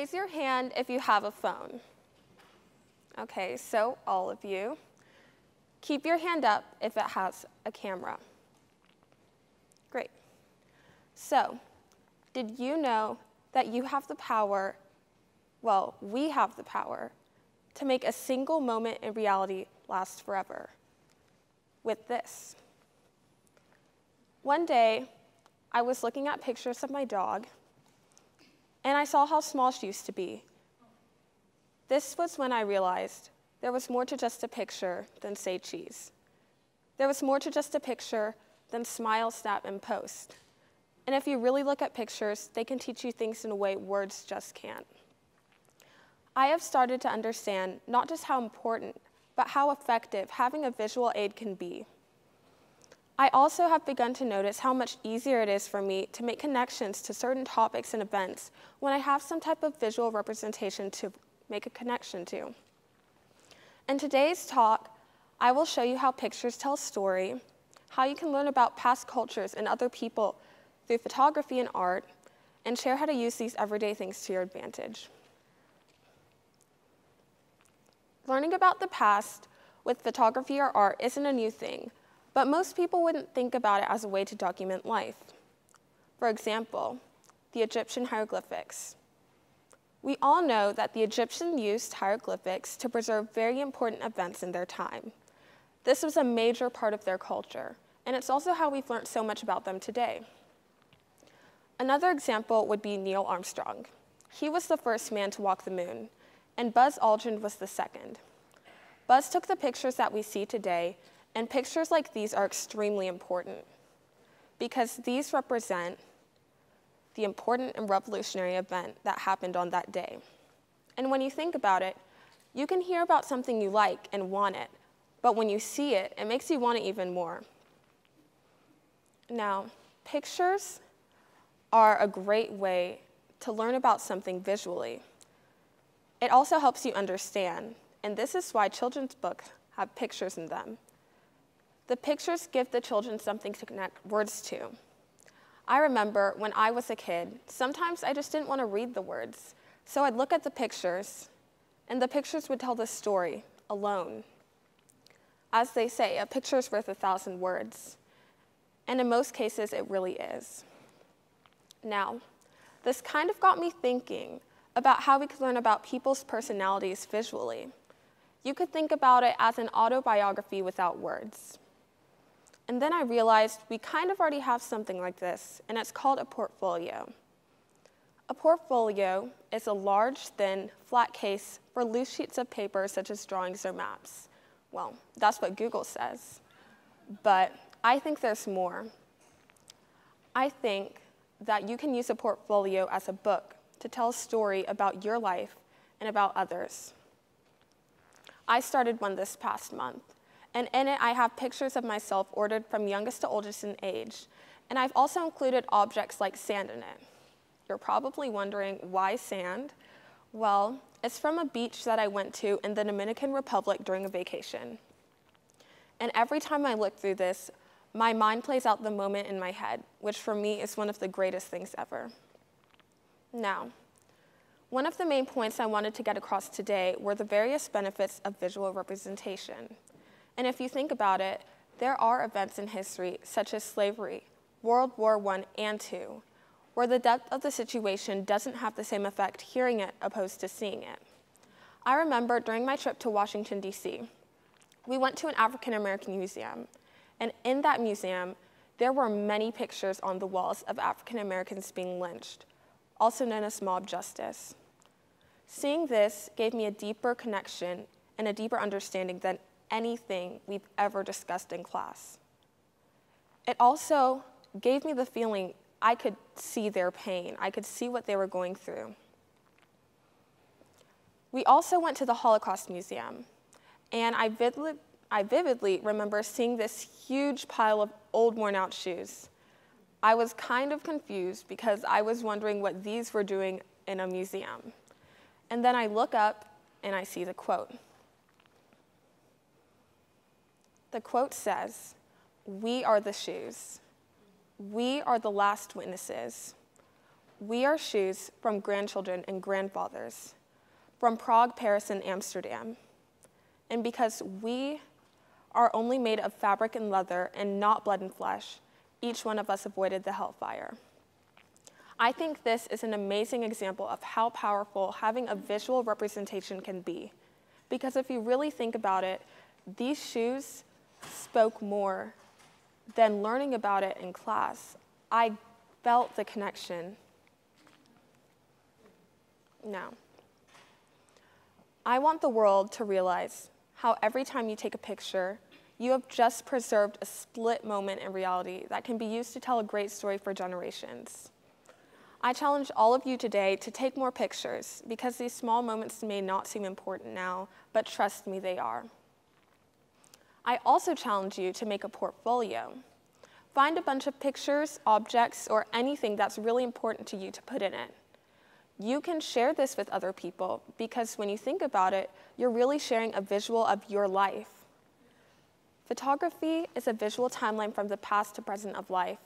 Raise your hand if you have a phone. Okay, so all of you. Keep your hand up if it has a camera. Great. So, did you know that you have the power, well, we have the power, to make a single moment in reality last forever with this? One day, I was looking at pictures of my dog, and I saw how small she used to be. This was when I realized there was more to just a picture than say cheese. There was more to just a picture than smile, snap, and post. And if you really look at pictures, they can teach you things in a way words just can't. I have started to understand not just how important, but how effective having a visual aid can be. I also have begun to notice how much easier it is for me to make connections to certain topics and events when I have some type of visual representation to make a connection to. In today's talk, I will show you how pictures tell a story, how you can learn about past cultures and other people through photography and art, and share how to use these everyday things to your advantage. Learning about the past with photography or art isn't a new thing, but most people wouldn't think about it as a way to document life. For example, the Egyptian hieroglyphics. We all know that the Egyptians used hieroglyphics to preserve very important events in their time. This was a major part of their culture, and it's also how we've learned so much about them today. Another example would be Neil Armstrong. He was the first man to walk the moon, and Buzz Aldrin was the second. Buzz took the pictures that we see today, and pictures like these are extremely important because these represent the important and revolutionary event that happened on that day. And when you think about it, you can hear about something you like and want it, but when you see it, it makes you want it even more. Now, pictures are a great way to learn about something visually. It also helps you understand, and this is why children's books have pictures in them. The pictures give the children something to connect words to. I remember when I was a kid, sometimes I just didn't want to read the words, so I'd look at the pictures, and the pictures would tell the story alone. As they say, a picture's worth 1,000 words, and in most cases, it really is. Now, this kind of got me thinking about how we could learn about people's personalities visually. You could think about it as an autobiography without words. And then I realized we kind of already have something like this, and it's called a portfolio. A portfolio is a large, thin, flat case for loose sheets of paper such as drawings or maps. Well, that's what Google says. But I think there's more. I think that you can use a portfolio as a book to tell a story about your life and about others. I started one this past month, and in it I have pictures of myself ordered from youngest to oldest in age, and I've also included objects like sand in it. You're probably wondering, why sand? Well, it's from a beach that I went to in the Dominican Republic during a vacation. And every time I look through this, my mind plays out the moment in my head, which for me is one of the greatest things ever. Now, one of the main points I wanted to get across today were the various benefits of visual representation. And if you think about it, there are events in history, such as slavery, World War I and II, where the depth of the situation doesn't have the same effect hearing it opposed to seeing it. I remember during my trip to Washington, D.C., we went to an African American museum, and in that museum, there were many pictures on the walls of African Americans being lynched, also known as mob justice. Seeing this gave me a deeper connection and a deeper understanding than anything we've ever discussed in class. It also gave me the feeling I could see their pain. I could see what they were going through. We also went to the Holocaust Museum, and I vividly remember seeing this huge pile of old, worn-out shoes. I was kind of confused because I was wondering what these were doing in a museum. And then I look up and I see the quote. The quote says, "We are the shoes. We are the last witnesses. we are shoes from grandchildren and grandfathers, from Prague, Paris, and Amsterdam. And because we are only made of fabric and leather and not blood and flesh, each one of us avoided the hellfire. I think this is an amazing example of how powerful having a visual representation can be. Because if you really think about it, these shoes spoke more than learning about it in class. I felt the connection. Now, I want the world to realize how every time you take a picture, you have just preserved a split moment in reality that can be used to tell a great story for generations. I challenge all of you today to take more pictures because these small moments may not seem important now, but trust me, they are. I also challenge you to make a portfolio. Find a bunch of pictures, objects, or anything that's really important to you to put in it. You can share this with other people because when you think about it, you're really sharing a visual of your life. Photography is a visual timeline from the past to present of life.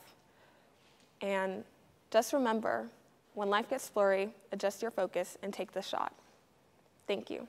And just remember, when life gets blurry, adjust your focus and take the shot. Thank you.